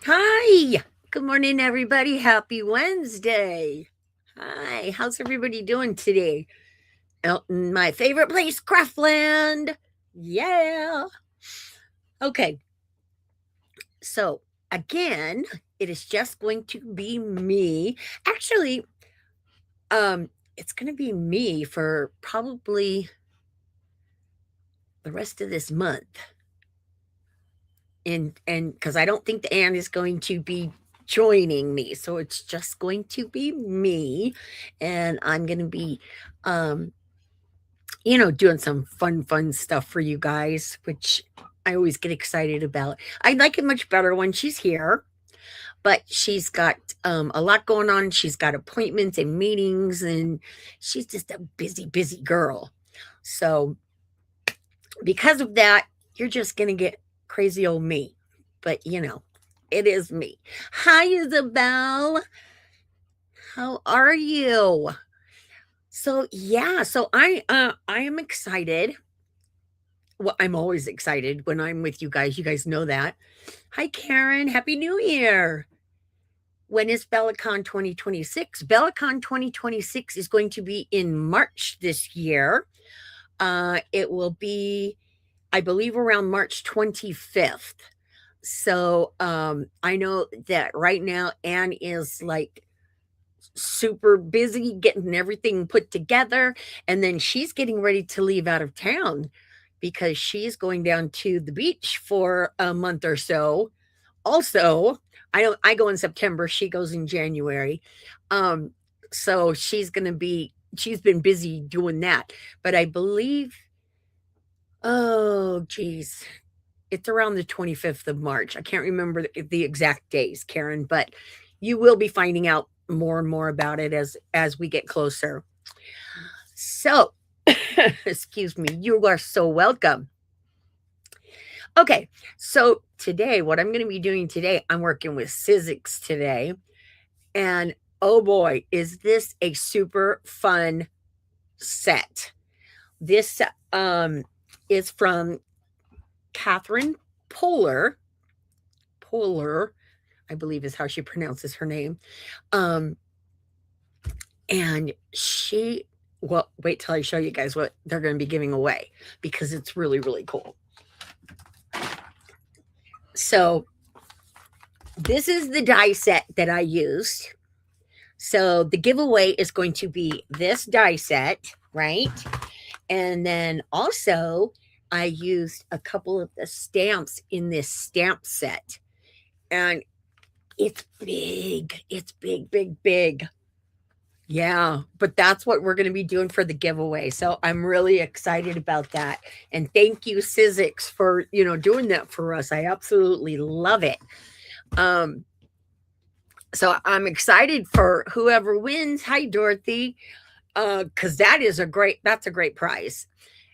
Hi. Good morning, everybody. Happy Wednesday. Hi. How's everybody doing today? Out in my favorite place, Craftland. Yeah. Okay. So, again, it is just going to be me. Actually, it's going to be me for probably the rest of this month. And because I don't think the Anne is going to be joining me, so it's just going to be me, and I'm going to be um doing some fun stuff for you guys, which I always get excited about. I like it much better when she's here, but she's got a lot going on. She's got appointments and meetings, and she's just a busy girl. So because of that, you're just going to get crazy old me. But, it is me. Hi, Isabel. How are you? So, yeah, so I am excited. Well, I'm always excited when I'm with you guys. You guys know that. Hi, Karen. Happy New Year. When is BellaCon 2026? BellaCon 2026 is going to be in March this year. It will be, I believe, around March 25th. So I know that right now Anne is like super busy getting everything put together. And then she's getting ready to leave out of town because she's going down to the beach for a month or so. Also, I go in September, she goes in January. Um, so she's been busy doing that. But I believe, oh geez, it's around the 25th of March. I can't remember the exact days, Karen, but you will be finding out more and more about it as we get closer. So, excuse me, you are so welcome. Okay, so today, what I'm going to be doing today, I'm working with Sizzix today. And oh boy, is this a super fun set. This is from Catherine Poehler. Poehler, I believe is how she pronounces her name. Um, and well, wait till I show you guys what they're going to be giving away because it's really cool. So, this is the die set that I used. So, the giveaway is going to be this die set, right? And then also, I used a couple of the stamps in this stamp set. And it's big. It's big. Yeah, but that's what we're going to be doing for the giveaway. So I'm really excited about that. And thank you, Sizzix, for doing that for us. I absolutely love it. Um, so I'm excited for whoever wins. Hi, Dorothy. Because that's a great prize.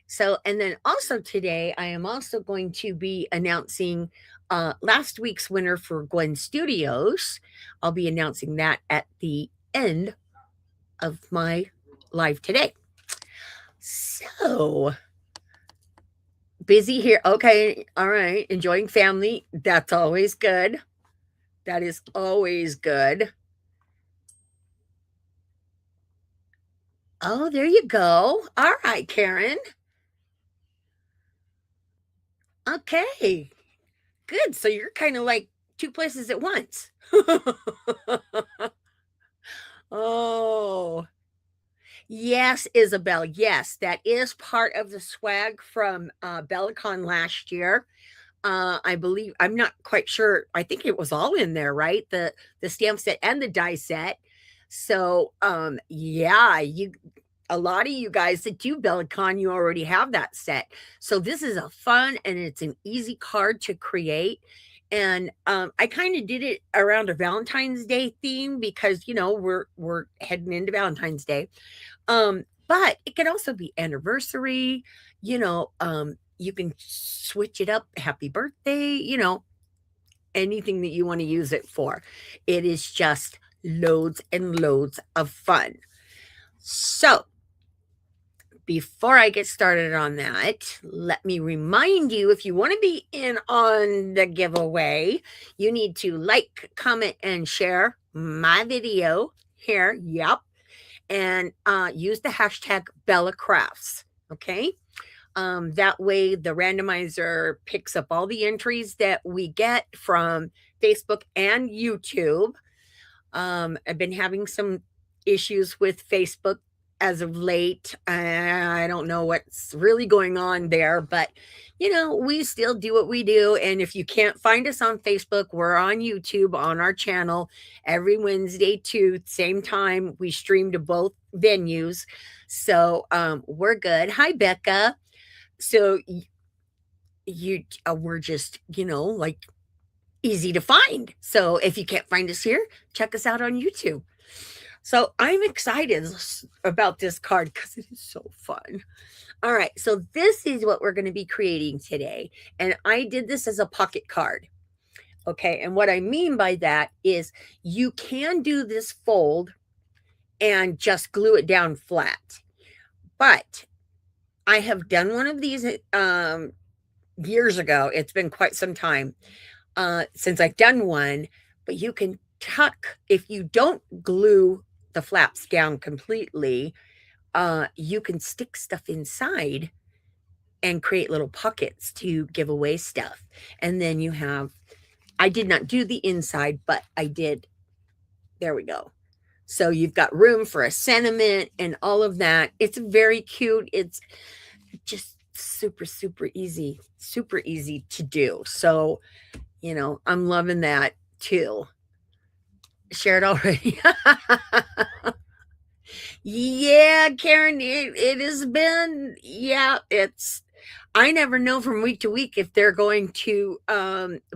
So, and then also today, I am also going to be announcing last week's winner for Gwen Studios. I'll be announcing that at the end of my live today. So busy here. Okay. All right. Enjoying family. That's always good. That is always good. Oh, there you go. All right, Karen. Okay. Good. So you're kind of like two places at once. Oh, yes, Isabel. Yes, that is part of the swag from BellaCon last year. I believe I'm not quite sure. I think it was all in there, right? The stamp set and the die set. So yeah, you a lot of you guys that do BellaCon, you already have that set. So this is a fun and it's an easy card to create. And I kind of did it around a Valentine's Day theme because we're heading into Valentine's Day. But it can also be anniversary, you can switch it up, happy birthday, anything that you want to use it for. It is just loads and loads of fun. So, Before I get started on that, let me remind you, if you want to be in on the giveaway, you need to like, comment, and share my video here. Yep. And use the hashtag Bella Crafts. Okay. That way, the randomizer picks up all the entries that we get from Facebook and YouTube. I've been having some issues with Facebook as of late. I don't know what's really going on there, but we still do what we do. And if you can't find us on Facebook, we're on YouTube on our channel every Wednesday too. Same time we stream to both venues. So we're good. Hi, Becca. So you we're just, like easy to find. So if you can't find us here, check us out on YouTube. So I'm excited about this card because it is so fun. All right, so this is what we're going to be creating today. And I did this as a pocket card. Okay, and what I mean by that is you can do this fold and just glue it down flat. But I have done one of these years ago. It's been quite some time since I've done one, but you can tuck, if you don't glue the flaps down completely, you can stick stuff inside and create little pockets to give away stuff. And then you have, I did not do the inside, but I did. There we go. So you've got room for a sentiment and all of that. It's very cute. It's just super, super easy to do. So, I'm loving that too. Shared already. Yeah, Karen, it has been, I never know from week to week if they're going to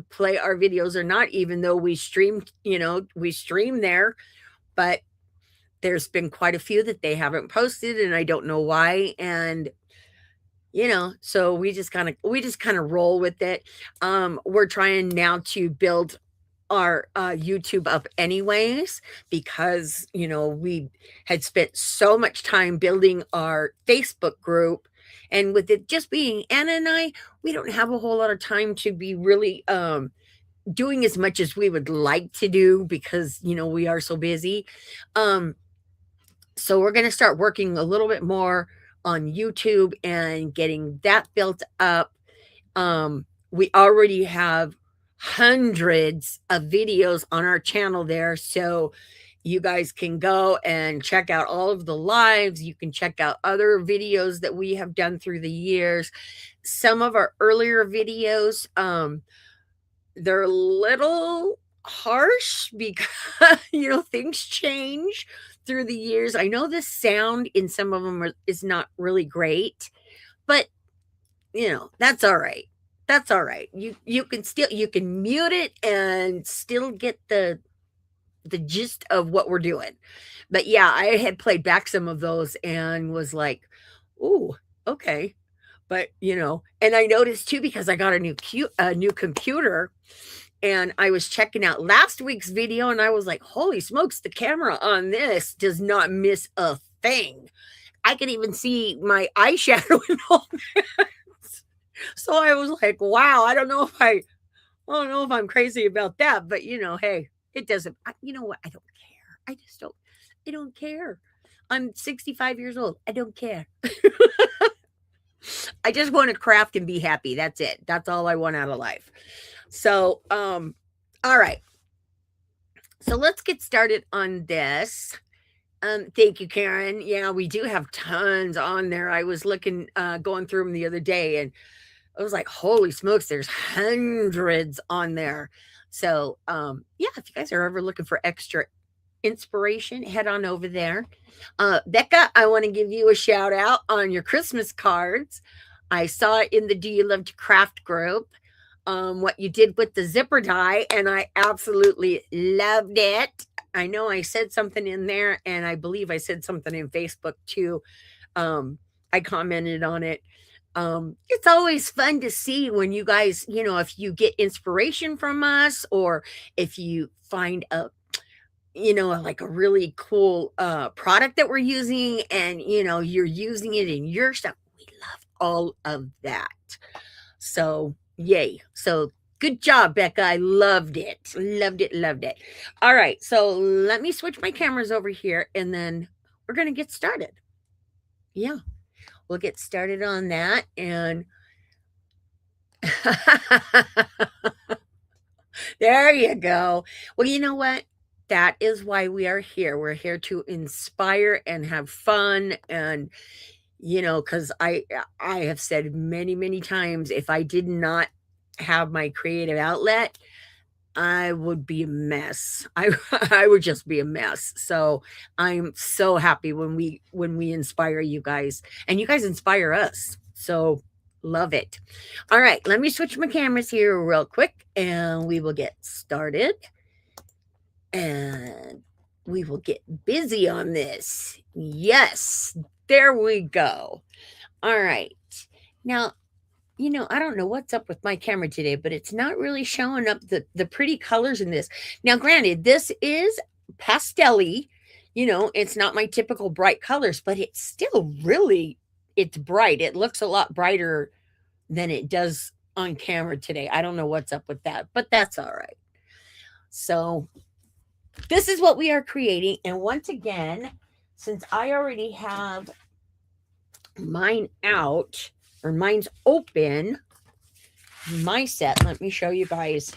play our videos or not, even though we stream there, but there's been quite a few that they haven't posted and I don't know why. And so we just kind of roll with it. We're trying now to build our YouTube up anyways, because we had spent so much time building our Facebook group, and with it just being Anna and I, we don't have a whole lot of time to be really doing as much as we would like to do, because we are so busy. So we're going to start working a little bit more on YouTube and getting that built up. We already have hundreds of videos on our channel there, so you guys can go and check out all of the lives. You can check out other videos that we have done through the years. Some of our earlier videos, they're a little harsh because things change through the years. I know the sound in some of them is not really great, but that's all right. That's all right. You can mute it and still get the gist of what we're doing. But yeah, I had played back some of those and was like, "Ooh, okay." But, and I noticed too, because I got a new computer, and I was checking out last week's video and I was like, "Holy smokes, the camera on this does not miss a thing." I can even see my eyeshadow and all that. So I was like, wow, I don't know if I'm crazy about that, but hey, it doesn't, you know what? I don't care. I don't care. I'm 65 years old. I don't care. I just want to craft and be happy. That's it. That's all I want out of life. So, all right. So let's get started on this. Thank you, Karen. Yeah, we do have tons on there. I was looking, going through them the other day, and I was like, holy smokes, there's hundreds on there. So, yeah, if you guys are ever looking for extra inspiration, head on over there. Becca, I want to give you a shout out on your Christmas cards. I saw it in the Do You Love to Craft group, what you did with the zipper die, and I absolutely loved it. I know I said something in there, and I believe I said something in Facebook too. I commented on it. It's always fun to see when you guys, if you get inspiration from us, or if you find like a really cool product that we're using, and you're using it in your stuff. We love all of that. So, yay. So, good job, Becca. I loved it. Loved it. Loved it. All right. So, let me switch my cameras over here and then we're going to get started. Yeah. We'll get started on that. And there you go. Well, you know what? That is why we are here. We're here to inspire and have fun, and because I have said many, many times, if I did not have my creative outlet, I would be a mess. I would just be a mess. So I'm so happy when we inspire you guys, and you guys inspire us. So love it. All right, let me switch my cameras here real quick and we will get started. And we will get busy on this. Yes, there we go. All right. Now, I don't know what's up with my camera today, but it's not really showing up the pretty colors in this. Now, granted, this is pastel-y. It's not my typical bright colors, but it's still it's bright. It looks a lot brighter than it does on camera today. I don't know what's up with that, but that's all right. So, this is what we are creating. And once again, since I already have mine out, or mine's open, my set, let me show you guys.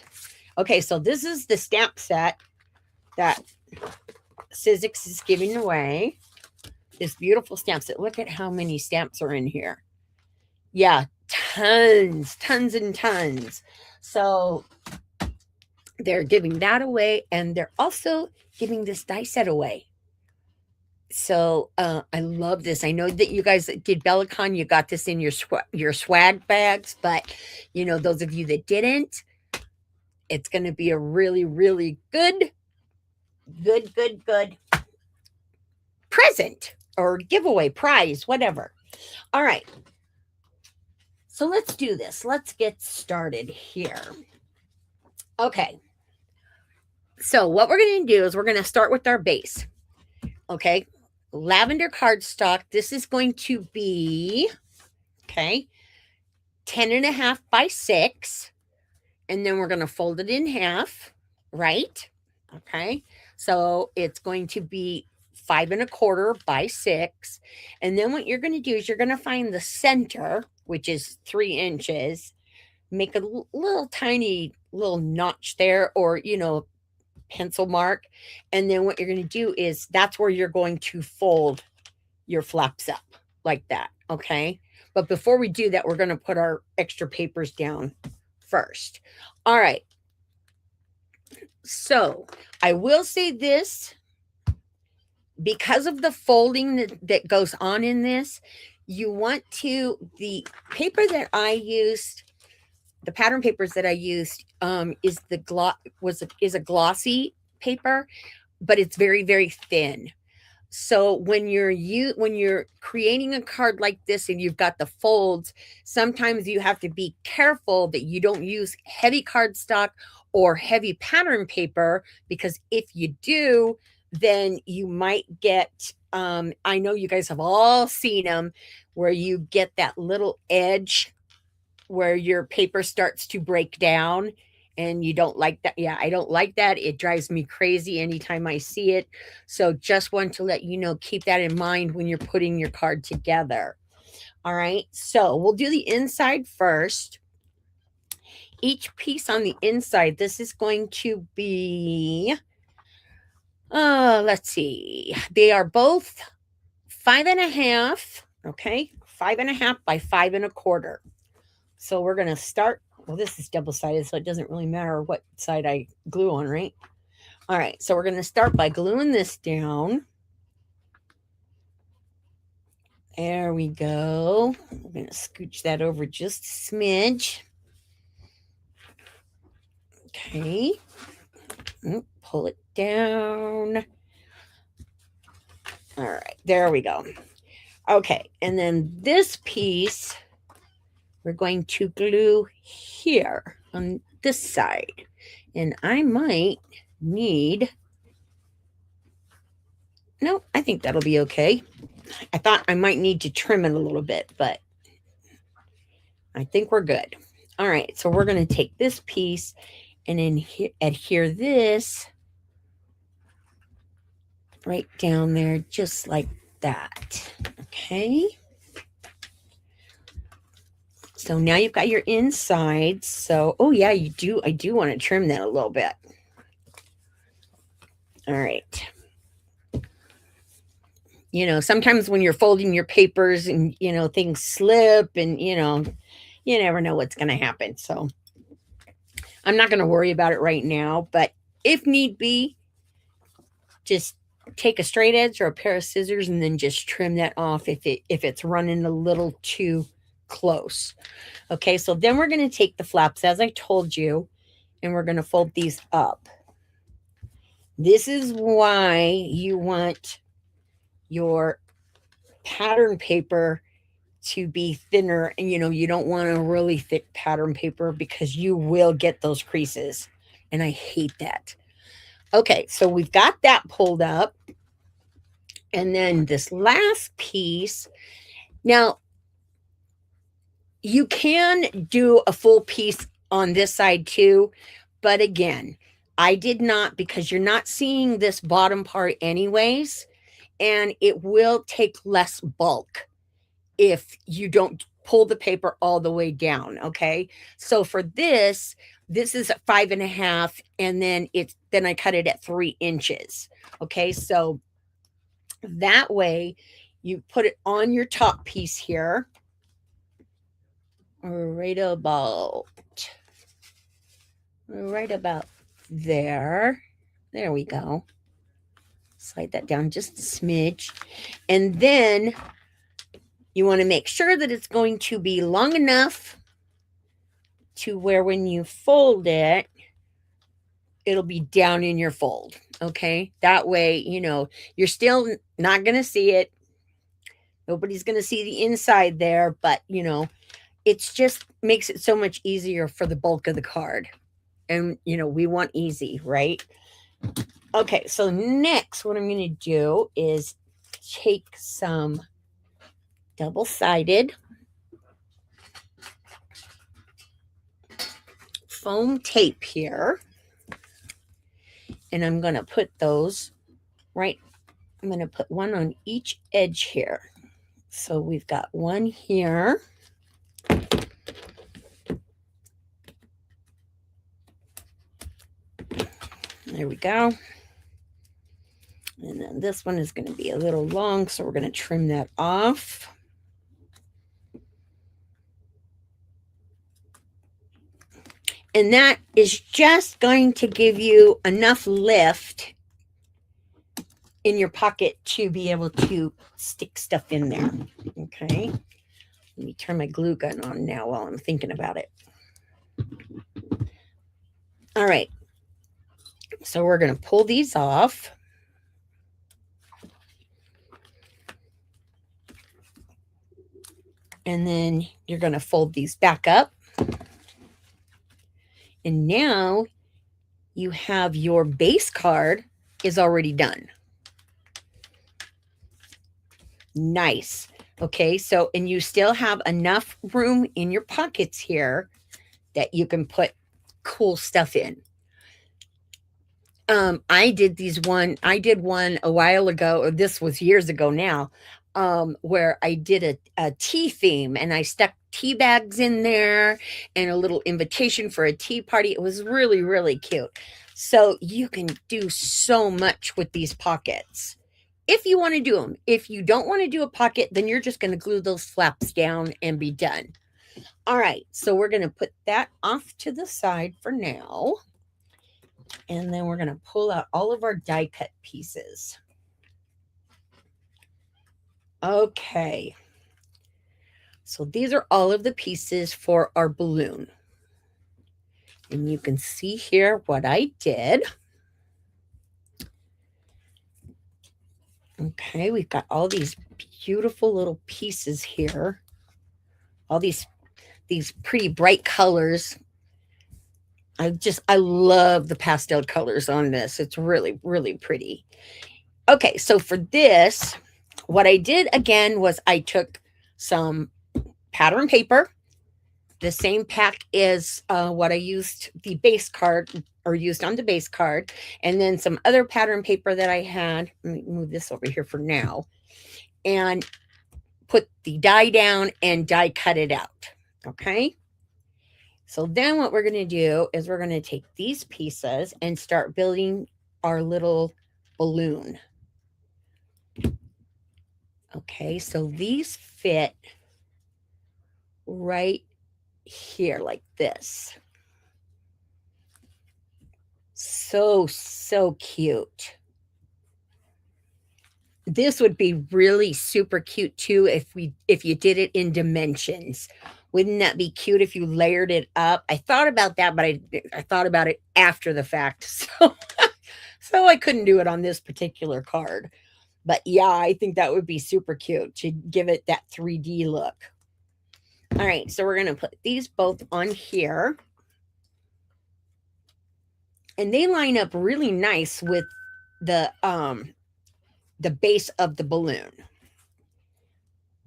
Okay, so this is the stamp set that Sizzix is giving away. This beautiful stamp set. Look at how many stamps are in here. Yeah, tons and tons. So they're giving that away, and they're also giving this die set away. So I love this. I know that you guys did BellaCon, you got this in your swag bags, but those of you that didn't, it's going to be a really, really good present or giveaway, prize, whatever. All right. So let's do this. Let's get started here. Okay. So what we're going to do is we're going to start with our base. Okay. Lavender cardstock. This is going to be, 10.5 by 6. And then we're going to fold it in half, right? Okay. So it's going to be 5.25 by 6. And then what you're going to do is you're going to find the center, which is 3 inches, make a little tiny little notch there, or, pencil mark. And then what you're going to do is that's where you're going to fold your flaps up like that. Okay. But before we do that, we're going to put our extra papers down first. All right. So I will say this, because of the folding that goes on in this, you want to, the paper that I used, the pattern papers that I used, is a glossy paper, but it's very, very thin. So when you're creating a card like this and you've got the folds, sometimes you have to be careful that you don't use heavy cardstock or heavy pattern paper, because if you do, then you might get, I know you guys have all seen them, where you get that little edge where your paper starts to break down, and you don't like that. Yeah, I don't like that. It drives me crazy anytime I see it. So just want to let you know, keep that in mind when you're putting your card together. All right, so we'll do the inside first. Each piece on the inside, this is going to be, let's see, they are both 5.5, 5.5 by 5.25. So we're going to start, well, this is double-sided, so it doesn't really matter what side I glue on, right? All right, so we're going to start by gluing this down. There we go. I'm going to scooch that over just a smidge. Okay. Pull it down. All right, there we go. Okay, and then this piece we're going to glue here on this side. And I might need No, I think that'll be okay. I thought I might need to trim it a little bit, but I think we're good. All right, so we're going to take this piece and then adhere this right down there just like that. Okay. So now you've got your inside. So, oh yeah, you do. I do want to trim that a little bit. All right. You know, sometimes when you're folding your papers and, you know, things slip and, you know, you never know what's going to happen. So I'm not going to worry about it right now. But if need be, just take a straight edge or a pair of scissors and then just trim that off if it's running a little too close. Okay, so then we're going to take the flaps as I told you, and we're going to fold these up. This is why you want your pattern paper to be thinner, and you know, you don't want a really thick pattern paper because you will get those creases, and I hate that. Okay, so we've got that pulled up. And then this last piece. Now, you can do a full piece on this side too, but again, I did not because you're not seeing this bottom part anyways, and it will take less bulk if you don't pull the paper all the way down. Okay, so for this is at 5.5, and then I cut it at 3 inches. Okay, so that way you put it on your top piece here, right about there. There we go. Slide that down just a smidge. And then you want to make sure that it's going to be long enough to where when you fold it, it'll be down in your fold. Okay. That way, you know, you're still not going to see it. Nobody's going to see the inside there, but you know, it's just makes it so much easier for the bulk of the card. And, you know, we want easy, right? Okay, so next what I'm going to do is take some double-sided foam tape here. And I'm going to put those right. I'm going to put one on each edge here. So we've got one here. There we go. And then this one is going to be a little long, so we're going to trim that off. And that is just going to give you enough lift in your pocket to be able to stick stuff in there. Okay. Let me turn my glue gun on now while I'm thinking about it. All right. So we're going to pull these off. And then you're going to fold these back up. And now you have your base card is already done. Nice. Okay, so, and you still have enough room in your pockets here that you can put cool stuff in. I did one a while ago, or this was years ago now, where I did a tea theme, and I stuck tea bags in there and a little invitation for a tea party. It was really, really cute. So you can do so much with these pockets if you want to do them. If you don't want to do a pocket, then you're just going to glue those flaps down and be done. All right, so we're going to put that off to the side for now. And then we're going to pull out all of our die cut pieces. Okay. So these are all of the pieces for our balloon. And you can see here what I did. Okay, we've got all these beautiful little pieces here. All these pretty bright colors. I love the pastel colors on this. It's really, really pretty. Okay, so for this, what I did again was I took some pattern paper, the same pack as what I used the base card or used on the base card, and then some other pattern paper that I had. Let me move this over here for now, and put the die down and die cut it out. Okay. So then what we're going to do is we're going to take these pieces and start building our little balloon. Okay, so these fit right here like this. So cute. This would be really super cute too if you did it in dimensions. Wouldn't that be cute if you layered it up? I thought about that, but I thought about it after the fact. So I couldn't do it on this particular card. But yeah, I think that would be super cute to give it that 3D look. All right, so we're going to put these both on here. And they line up really nice with the base of the balloon.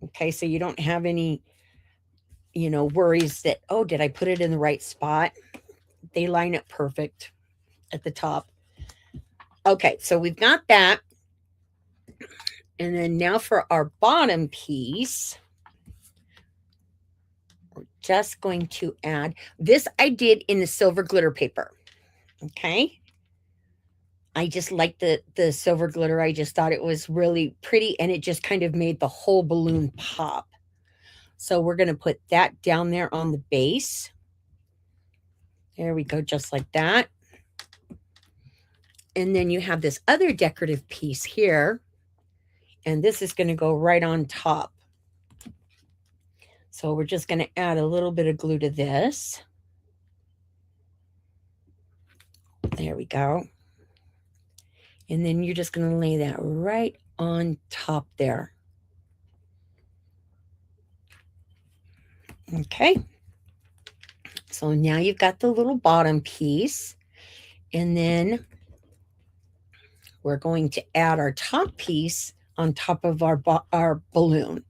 Okay, so you don't have any, worries that, oh, did I put it in the right spot? They line up perfect at the top. Okay, so we've got that. And then now for our bottom piece, we're just going to add, this I did in the silver glitter paper. Okay. I just liked the silver glitter. I just thought it was really pretty, and it just kind of made the whole balloon pop. So we're going to put that down there on the base. There we go, just like that. And then you have this other decorative piece here, and this is going to go right on top. So we're just going to add a little bit of glue to this. There we go. And then you're just going to lay that right on top there. Okay. So now you've got the little bottom piece. And then we're going to add our top piece on top of our balloon.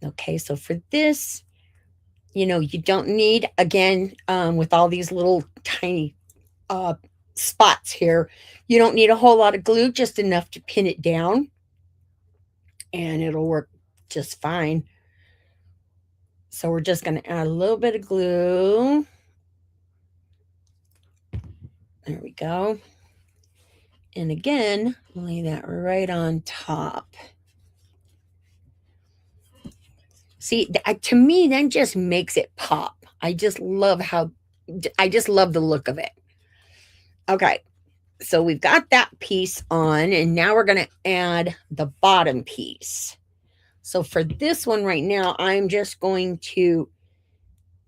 Okay, so for this, you don't need, again, with all these little tiny spots here, you don't need a whole lot of glue, just enough to pin it down, and it'll work just fine. So we're just going to add a little bit of glue. There we go. And again, lay that right on top. See, to me, that just makes it pop. I just love the look of it. Okay, so we've got that piece on, and now we're going to add the bottom piece. So for this one right now, I'm just going to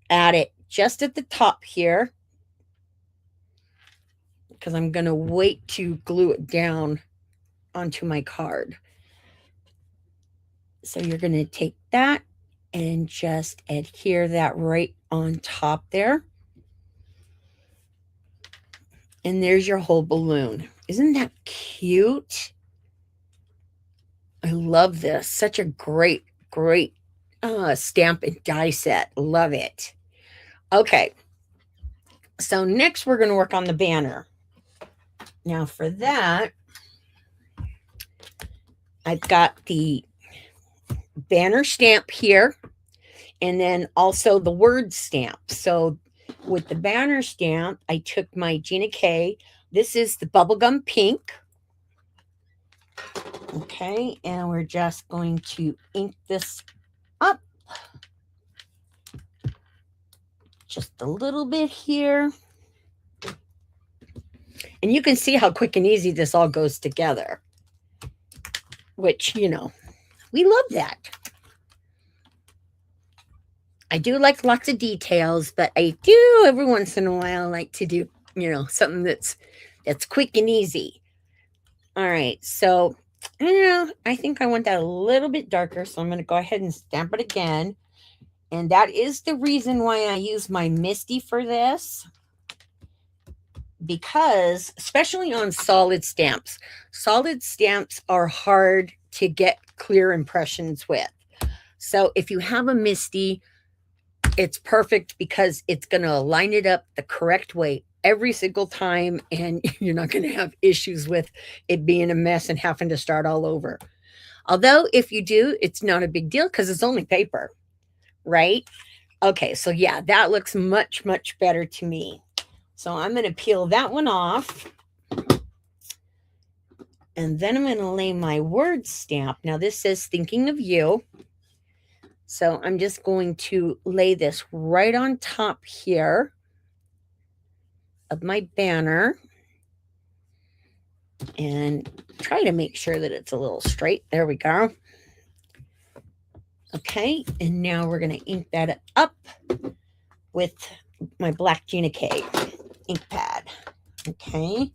add it just at the top here, because I'm going to wait to glue it down onto my card. So you're going to take that and just adhere that right on top there. And there's your whole balloon. Isn't that cute? I love this. Such a great stamp and die set. Love it. Okay. So next we're going to work on the banner. Now for that, I've got the banner stamp here, and then also the word stamp. So with the banner stamp, I took my Gina K. This is the bubblegum pink. Okay, and we're just going to ink this up just a little bit here. And you can see how quick and easy this all goes together, which, we love that. I do like lots of details, but I do every once in a while like to do, something that's quick and easy. All right, so I think I want that a little bit darker, so I'm going to go ahead and stamp it again. And that is the reason why I use my Misty for this. because, especially on solid stamps are hard to get clear impressions with. So if you have a MISTI, it's perfect because it's going to line it up the correct way every single time, and you're not going to have issues with it being a mess and having to start all over. Although if you do, it's not a big deal because it's only paper, right? Okay, so yeah, that looks much, much better to me. So I'm going to peel that one off. And then I'm going to lay my word stamp. Now this says thinking of you. So I'm just going to lay this right on top here of my banner and try to make sure that it's a little straight. There we go. Okay, and now we're going to ink that up with my black Gina K ink pad. Okay,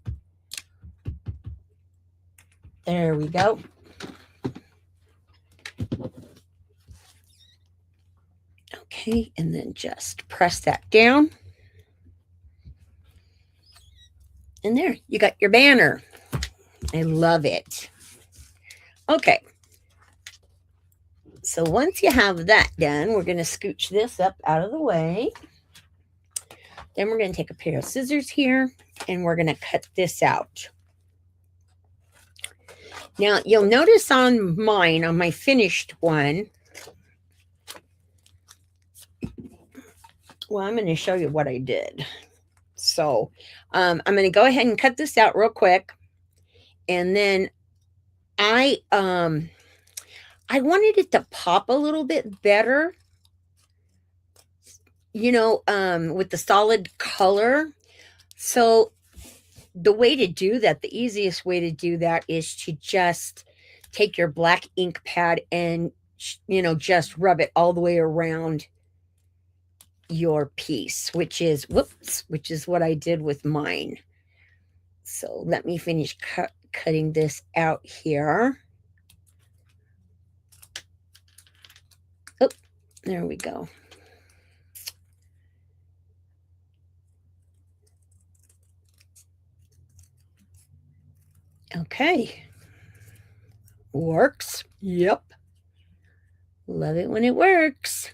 there we go. Okay, and then just press that down. And there, you got your banner. I love it. Okay. So once you have that done, we're going to scooch this up out of the way. Then we're going to take a pair of scissors here and we're going to cut this out. Now, you'll notice on mine, on my finished one, well, I'm going to show you what I did. So I'm going to go ahead and cut this out real quick. And then I wanted it to pop a little bit better, you know, with the solid color. So the way to do that, the easiest way to do that is to just take your black ink pad and, you know, just rub it all the way around your piece, which is what I did with mine. So let me finish cutting this out here. Oh, there we go. Okay. Works. Yep. Love it when it works.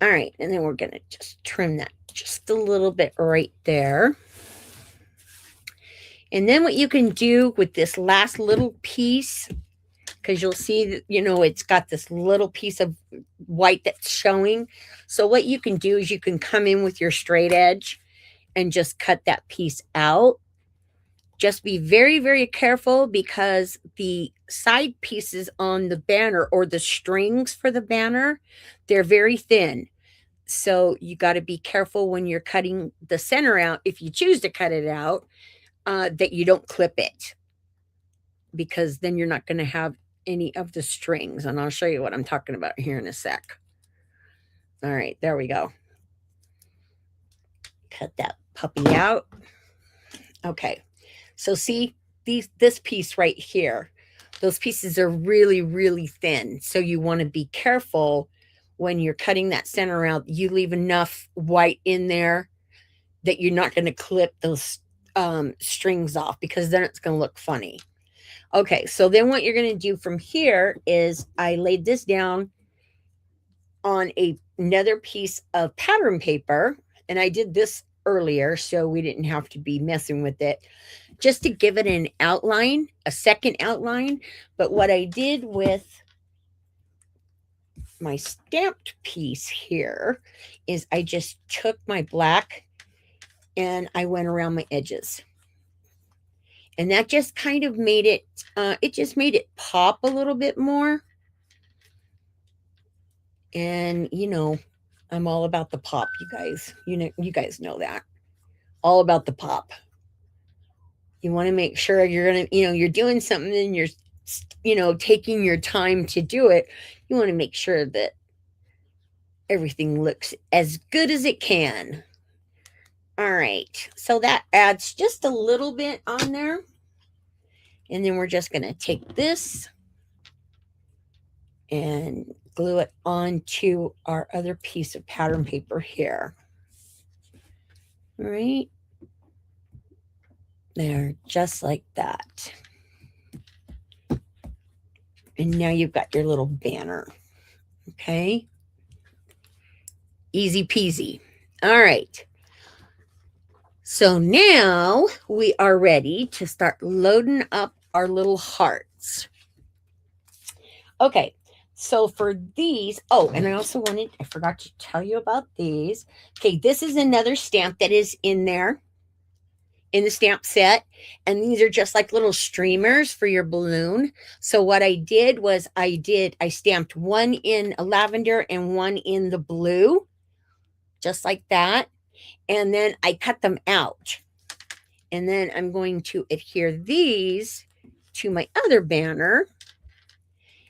All right, and then we're going to just trim that just a little bit right there. And then what you can do with this last little piece, because you'll see that, you know, it's got this little piece of white that's showing. So what you can do is you can come in with your straight edge and just cut that piece out. Just be very, very careful because the side pieces on the banner or the strings for the banner, they're very thin. So you got to be careful when you're cutting the center out, if you choose to cut it out, that you don't clip it, because then you're not going to have any of the strings. And I'll show you what I'm talking about here in a sec. All right, there we go. Cut that puppy out. Okay, so see this piece right here, those pieces are really, really thin. So you want to be careful when you're cutting that center out, you leave enough white in there that you're not going to clip those strings off, because then it's going to look funny. Okay, so then what you're going to do from here is I laid this down on another piece of pattern paper, and I did this earlier so we didn't have to be messing with it, just to give it an outline, a second outline. But what I did with my stamped piece here is I just took my black and I went around my edges. And that just kind of made it, it just made it pop a little bit more. And, you know, I'm all about the pop, you guys. You guys know that. All about the pop. You want to make sure you're going to, you know, you're doing something and you're, you know, taking your time to do it. You want to make sure that everything looks as good as it can. All right, so that adds just a little bit on there. And then we're just going to take this and glue it onto our other piece of pattern paper here. All right. There, just like that. And now you've got your little banner. Okay. Easy peasy. All right. So now we are ready to start loading up our little hearts. Okay. So for these, oh, and I forgot to tell you about these. Okay. This is another stamp that is in there in the stamp set. And these are just like little streamers for your balloon. So what I did was I stamped one in a lavender and one in the blue, just like that. And then I cut them out. And then I'm going to adhere these to my other banner.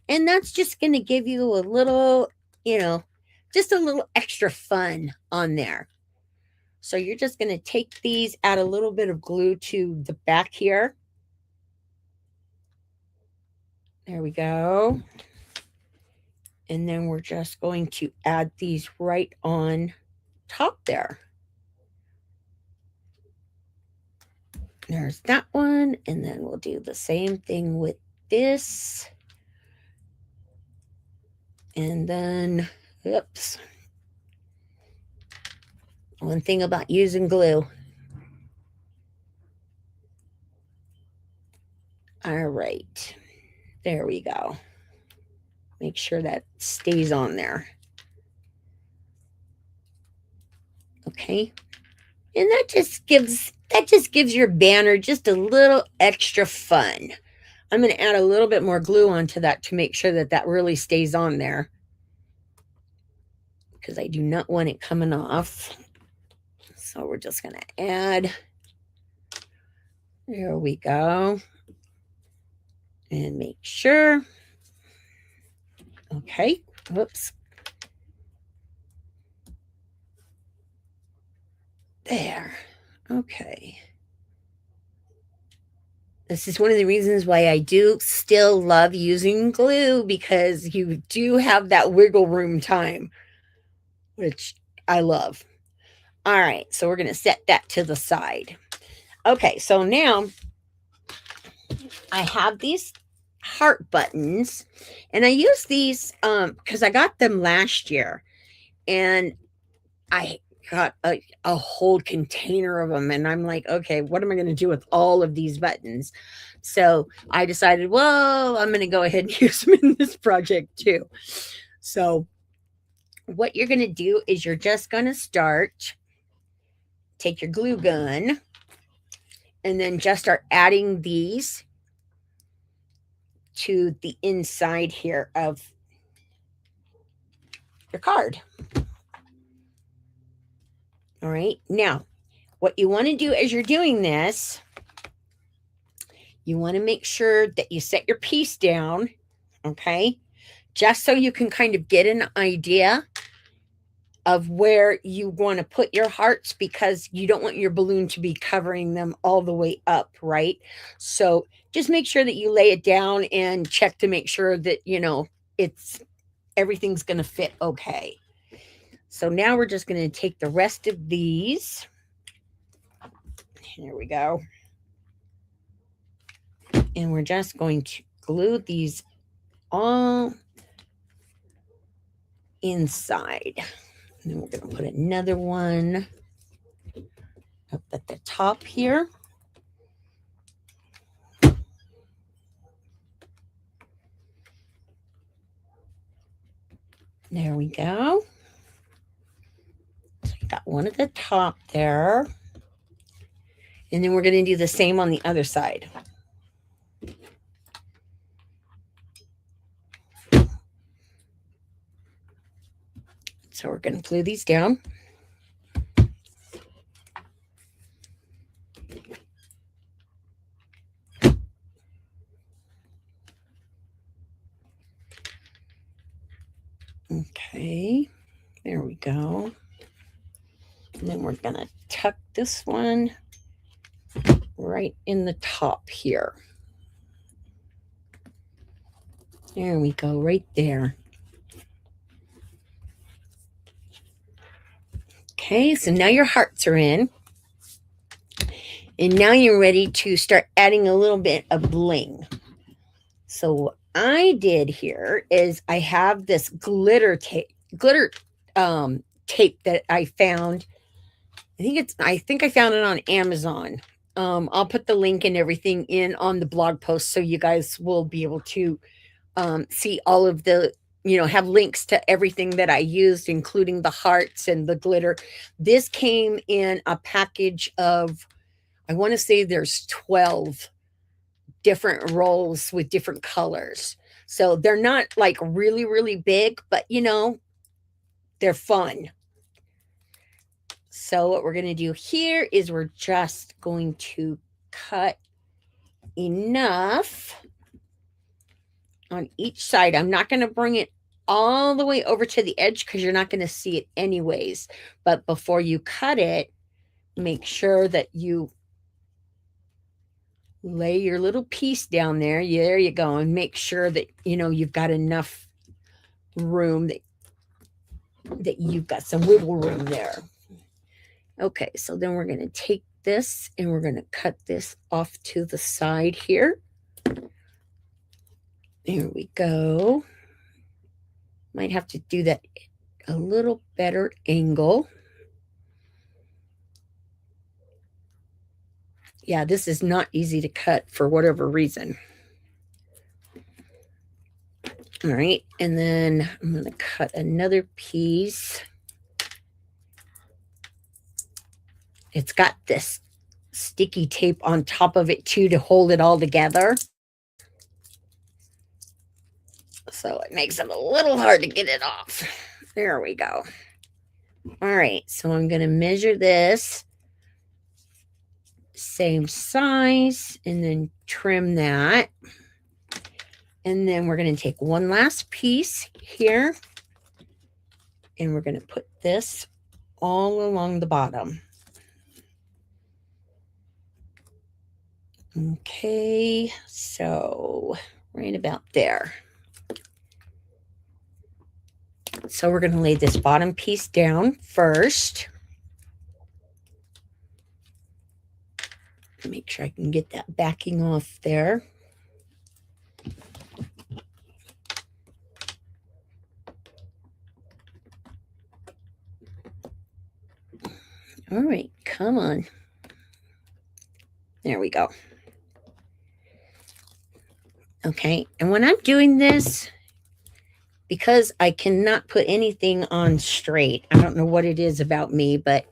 And that's just going to give you a little, just a little extra fun on there. So you're just going to take these, add a little bit of glue to the back here. There we go. And then we're just going to add these right on top there. There's that one. And then we'll do the same thing with this. And then, oops. One thing about using glue. All right. There we go. Make sure that stays on there. Okay. And that just gives your banner just a little extra fun. I'm going to add a little bit more glue onto that to make sure that that really stays on there, because I do not want it coming off. So we're just going to add. There we go. And make sure. Okay. Whoops. There. Okay. This is one of the reasons why I do still love using glue, because you do have that wiggle room time, which I love. All right, so we're going to set that to the side. Okay, so now I have these heart buttons, and I use these because I got them last year, and I got a whole container of them, and I'm like, okay, what am I going to do with all of these buttons? So I decided, well, I'm going to go ahead and use them in this project too. So what you're going to do is you're just going to take your glue gun, and then just start adding these to the inside here of your card. All right. Now, what you want to do as you're doing this, you want to make sure that you set your piece down, okay? Just so you can kind of get an idea of where you want to put your hearts, because you don't want your balloon to be covering them all the way up, right? So just make sure that you lay it down and check to make sure that, everything's going to fit okay. So now we're just going to take the rest of these. Here we go. And we're just going to glue these all inside. And then we're going to put another one up at the top here. There we go. So you got one at the top there. And then we're going to do the same on the other side. So we're going to glue these down. Okay, there we go. And then we're going to tuck this one right in the top here. There we go, right there. Okay, so now your hearts are in. And now you're ready to start adding a little bit of bling. So what I did here is I have this glitter tape that I found. I think I found it on Amazon. I'll put the link and everything in on the blog post so you guys will be able to see all of the, have links to everything that I used, including the hearts and the glitter. This came in a package of, I want to say there's 12 different rolls with different colors. So they're not like really, really big, but they're fun. So what we're going to do here is we're just going to cut enough on each side. I'm not going to bring it all the way over to the edge because you're not going to see it anyways. But before you cut it, make sure that you lay your little piece down there. Yeah, there you go. And make sure that, you've got enough room, that you've got some wiggle room there. Okay, so then we're going to take this and we're going to cut this off to the side here. There we go. Might have to do that a little better angle. Yeah, this is not easy to cut for whatever reason. All right, and then I'm going to cut another piece. It's got this sticky tape on top of it too to hold it all together. So it makes it a little hard to get it off. There we go. All right, so I'm going to measure this same size and then trim that. And then we're going to take one last piece here and we're going to put this all along the bottom. Okay, so right about there. So we're going to lay this bottom piece down first. Make sure I can get that backing off there. All right, come on. There we go. Okay, and when I'm doing this, because I cannot put anything on straight, I don't know what it is about me, but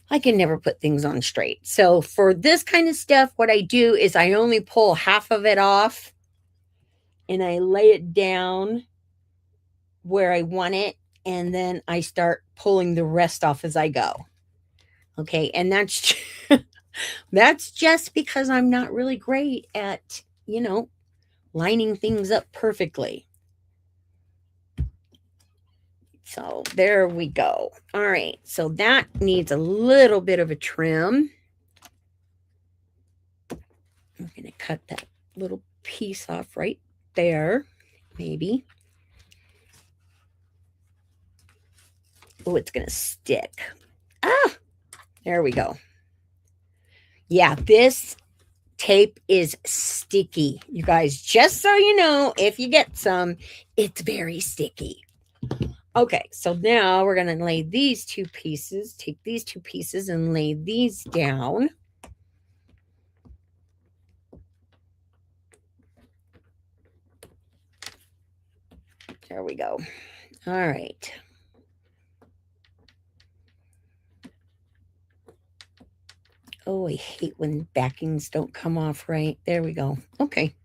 I can never put things on straight. So for this kind of stuff, what I do is I only pull half of it off and I lay it down where I want it. And then I start pulling the rest off as I go. Okay. And that's just because I'm not really great at, lining things up perfectly. So there we go. All right. So that needs a little bit of a trim. I'm going to cut that little piece off right there, maybe. Oh, it's going to stick. Ah, there we go. Yeah, this tape is sticky, you guys. Just so you know, if you get some, it's very sticky. Okay, so now we're going to lay these two pieces, take these two pieces and lay these down. There we go. All right. Oh, I hate when backings don't come off right. There we go. Okay.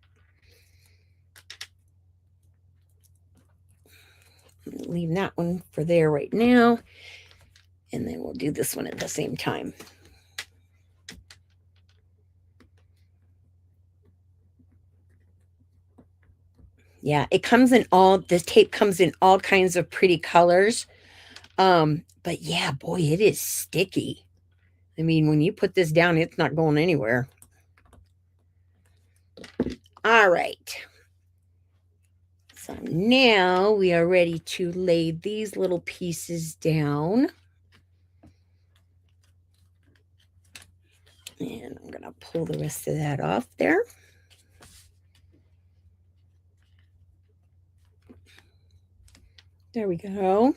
Leave that one for there right now. And then we'll do this one at the same time. Yeah, this tape comes in all kinds of pretty colors. But yeah, boy, it is sticky. I mean, when you put this down, it's not going anywhere. All right. So now we are ready to lay these little pieces down. And I'm going to pull the rest of that off there. There we go.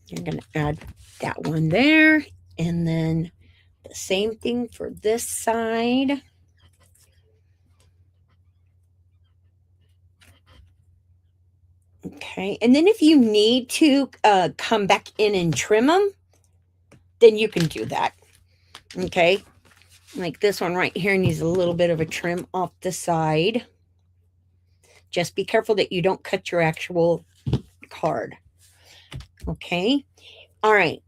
You're going to add that one there. And then the same thing for this side. Okay. And then if you need to come back in and trim them, then you can do that. Okay. Like this one right here needs a little bit of a trim off the side. Just be careful that you don't cut your actual card. Okay. All right.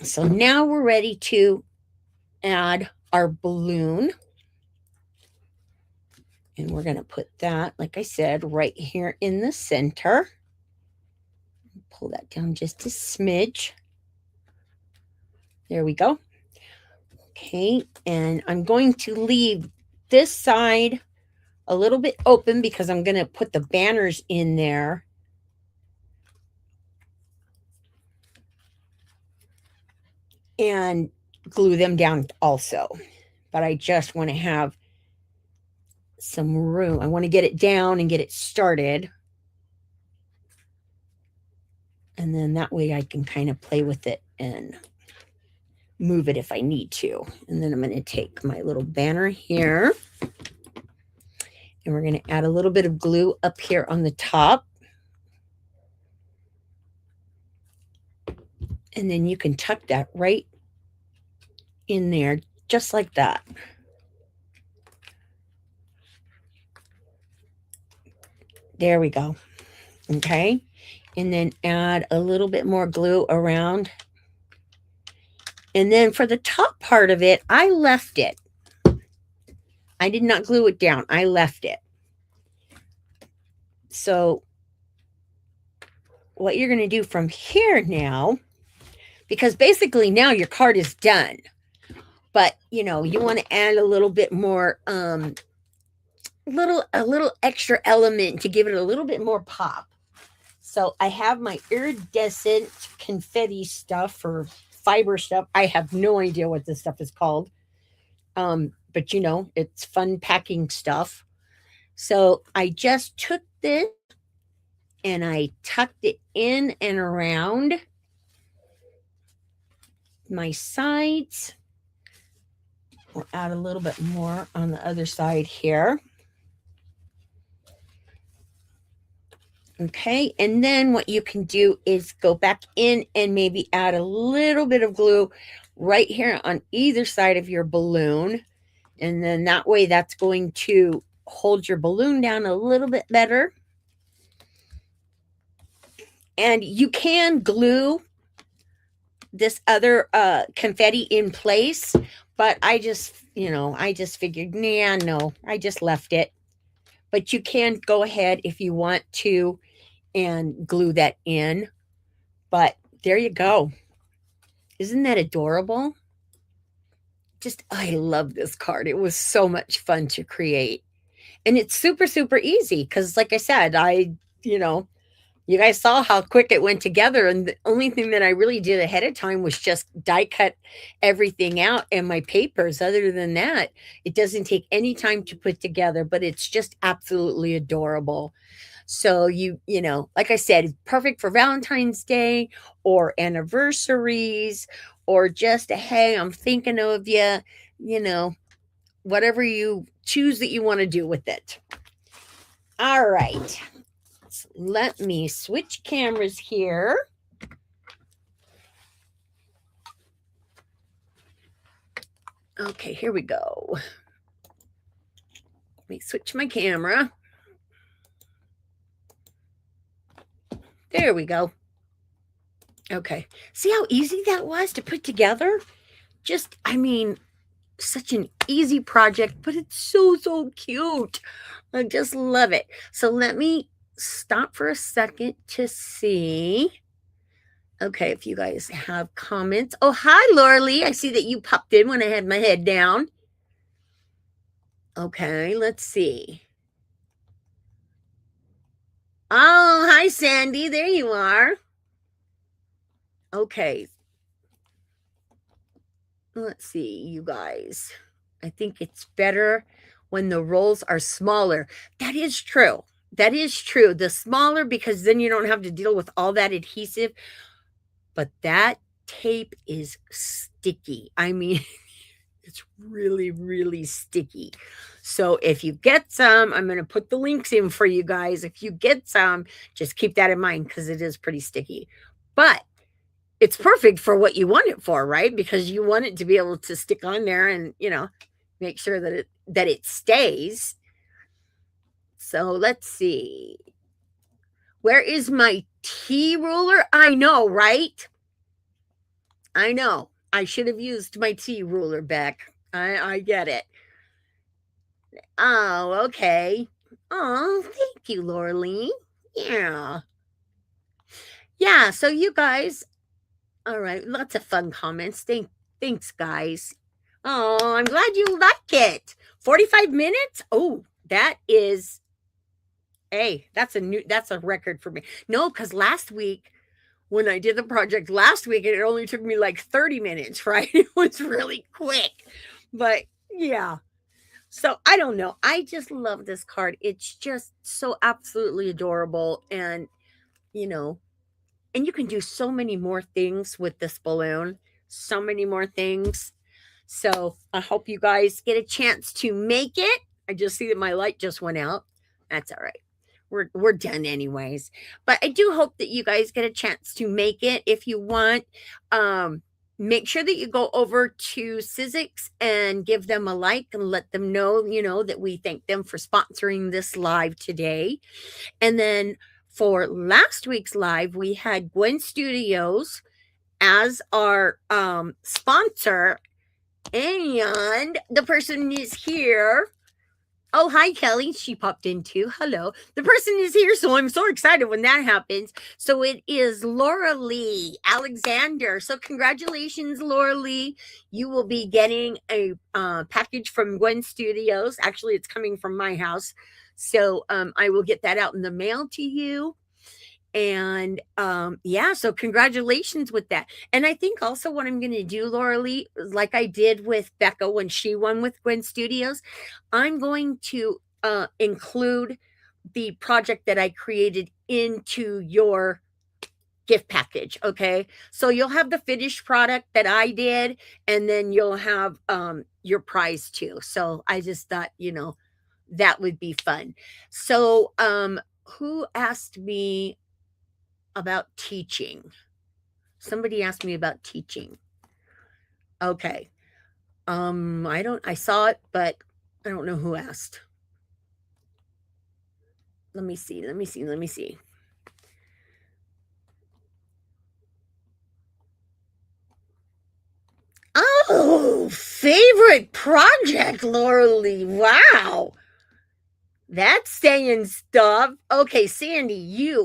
So now we're ready to add our balloon. And we're going to put that, like I said, right here in the center. Pull that down just a smidge. There we go. Okay. And I'm going to leave this side a little bit open because I'm going to put the banners in there. And glue them down also. But I just want to have some room. I want to get it down and get it started. And then that way I can kind of play with it and move it if I need to. And then I'm going to take my little banner here. And we're going to add a little bit of glue up here on the top. And then you can tuck that right in there, just like that. There we go. Okay. And then add a little bit more glue around. And then for the top part of it, I left it. I did not glue it down. I left it. So what you're going to do from here now, because basically now your card is done, but you know, you want to add a little bit more, a little extra element to give it a little bit more pop. So I have my iridescent confetti stuff or fiber stuff. I have no idea what this stuff is called. But you know, it's fun packing stuff. So I just took this and I tucked it in and around my sides. We'll add a little bit more on the other side here. Okay, and then what you can do is go back in and maybe add a little bit of glue right here on either side of your balloon. And then that way that's going to hold your balloon down a little bit better. And you can glue this other confetti in place, but I just figured, no, I just left it. But you can go ahead if you want to and glue that in. But there you go. Isn't that adorable? I love this card. It was so much fun to create. And it's super, super easy because, like I said, you guys saw how quick it went together. And the only thing that I really did ahead of time was just die cut everything out and my papers. Other than that, it doesn't take any time to put together, but it's just absolutely adorable. So like I said, it's perfect for Valentine's Day or anniversaries or just hey, I'm thinking of you, whatever you choose that you want to do with it. All right. Let me switch cameras here. Okay, here we go. Let me switch my camera. There we go. Okay. See how easy that was to put together? Such an easy project, but it's so, so cute. I just love it. So let me stop for a second to see. Okay, if you guys have comments. Oh, hi, Laura Lee. I see that you popped in when I had my head down. Okay, let's see. Oh, hi, Sandy. There you are. Okay. Let's see, you guys. I think it's better when the rolls are smaller. That is true. That is true. The smaller, because then you don't have to deal with all that adhesive, but that tape is sticky. I mean, it's really, really sticky. So if you get some, I'm going to put the links in for you guys. If you get some, just keep that in mind because it is pretty sticky. But it's perfect for what you want it for, right? Because you want it to be able to stick on there and, make sure that it stays. So let's see. Where is my T ruler? I know, right? I know. I should have used my T ruler back. I get it. Oh, okay. Oh, thank you, Laura Lee. Yeah. Yeah, so you guys, all right, lots of fun comments. Thanks, guys. Oh, I'm glad you like it. 45 minutes? Oh, that is, hey, that's a record for me. No, because last week when I did the project last week, it only took me like 30 minutes, right? It was really quick. But yeah. So I don't know. I just love this card. It's just so absolutely adorable. You know, and you can do so many more things with this balloon. So many more things. So I hope you guys get a chance to make it. I just see that my light just went out. That's all right. We're done anyways. But I do hope that you guys get a chance to make it. If you want, make sure that you go over to Sizzix and give them a like and let them know, that we thank them for sponsoring this live today. And then for last week's live, we had Gwen Studios as our sponsor, and the person is here. Oh, hi, Kelly. She popped in too. Hello. The person is here, so I'm so excited when that happens. So it is Laura Lee Alexander. So congratulations, Laura Lee. You will be getting a package from Gwen Studios. Actually, it's coming from my house. So I will get that out in the mail to you. And yeah, so congratulations with that. And I think also what I'm going to do, Laura Lee, like I did with Becca when she won with Gwen Studios, I'm going to include the project that I created into your gift package. Okay. So you'll have the finished product that I did, and then you'll have your prize too. So I just thought, that would be fun. So who asked me about teaching? Somebody asked me about teaching. Okay. I saw it, but I don't know who asked. Let me see. Oh, favorite project, Laura Lee. Wow. That's saying stuff. Okay, Sandy,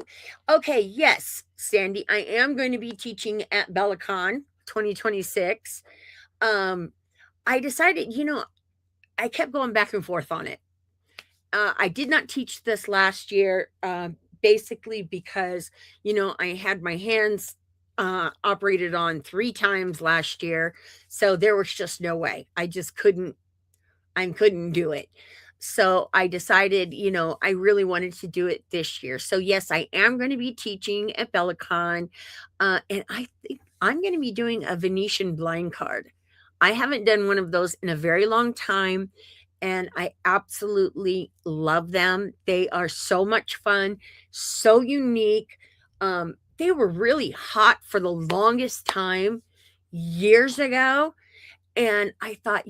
okay, yes, Sandy, I am going to be teaching at BellaCon 2026. I decided, I kept going back and forth on it. I did not teach this last year, basically because, I had my hands operated on 3 times last year. So there was just no way. I couldn't do it. So I decided, I really wanted to do it this year. So yes, I am going to be teaching at BellaCon. And I think I'm going to be doing a Venetian blind card. I haven't done one of those in a very long time, and I absolutely love them. They are so much fun, so unique. They were really hot for the longest time years ago. And I thought,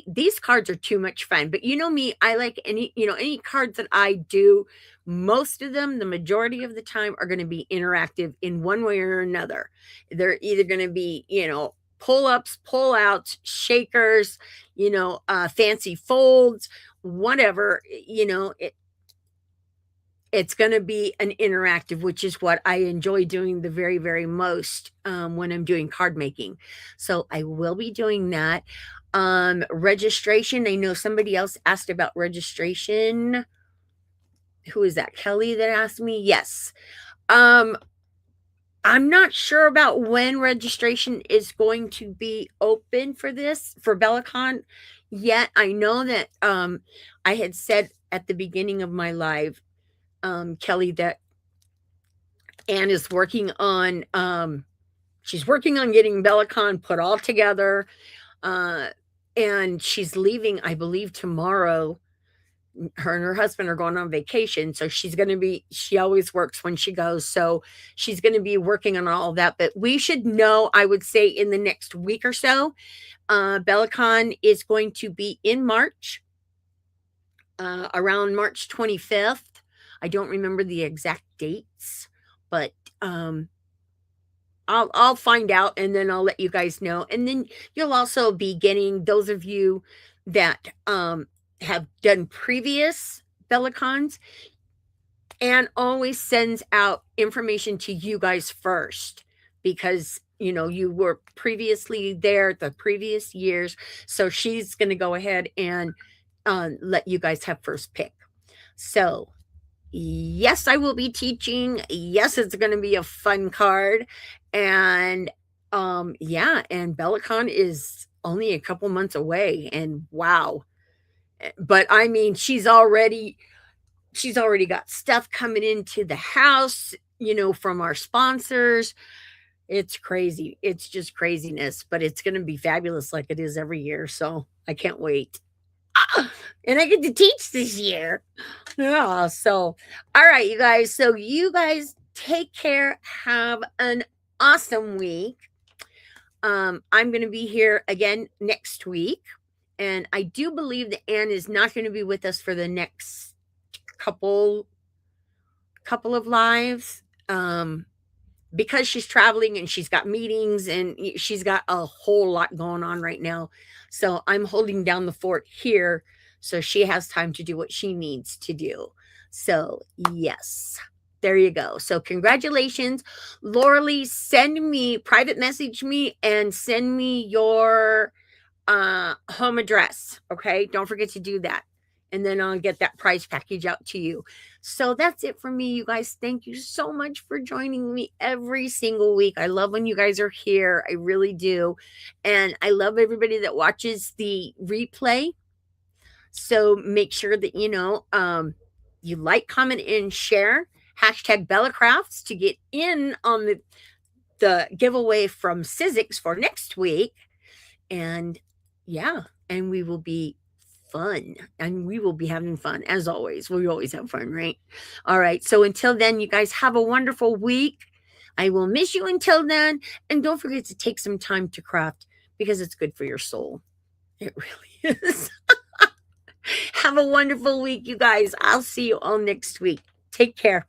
these cards are too much fun. But you know me, I like any cards that I do, most of them, the majority of the time, are going to be interactive in one way or another. They're either going to be, pull ups, pull outs, shakers, fancy folds, whatever, it's going to be an interactive, which is what I enjoy doing the very, very most when I'm doing card making. So I will be doing that. Registration. I know somebody else asked about registration. Who is that? Kelly that asked me? Yes. Um, I'm not sure about when registration is going to be open for this for BellaCon yet. I know that I had said at the beginning of my live, Kelly, that Anne is working on she's working on getting BellaCon put all together. Uh and she's leaving, I believe, tomorrow. Her and her husband are going on vacation, so she always works when she goes, so she's going to be working on all of that. But we should know, I would say, in the next week or so. BellaCon is going to be in March, around March 25th. I don't remember the exact dates, but I'll find out, and then I'll let you guys know. And then you'll also be getting, those of you that have done previous BellaCons, and always sends out information to you guys first, because you were previously there the previous years. So she's going to go ahead and let you guys have first pick. So yes, I will be teaching. Yes, it's going to be a fun card. And yeah, and BellaCon is only a couple months away, and wow. But I mean, she's already got stuff coming into the house, from our sponsors. It's crazy. It's just craziness, but it's going to be fabulous like it is every year. So I can't wait. And I get to teach this year. Yeah. So, all right, you guys. So, you guys take care. Have an awesome week. I'm going to be here again next week. And I do believe that Anne is not going to be with us for the next couple of lives, because she's traveling and she's got meetings and she's got a whole lot going on right now. So I'm holding down the fort here so she has time to do what she needs to do. So yes, there you go. So congratulations, Lauralee. Private message me and send me your home address. Okay, don't forget to do that, and then I'll get that prize package out to you. So that's it for me, you guys. Thank you so much for joining me every single week. I love when you guys are here. I really do. And I love everybody that watches the replay. So make sure that you like, comment, and share. Hashtag BellaCrafts to get in on the giveaway from Sizzix for next week. And yeah, and we will be fun, and we will be having fun as always. We always have fun, right? All right. So until then, you guys have a wonderful week. I will miss you until then. And don't forget to take some time to craft, because it's good for your soul. It really is. Have a wonderful week, you guys. I'll see you all next week. Take care.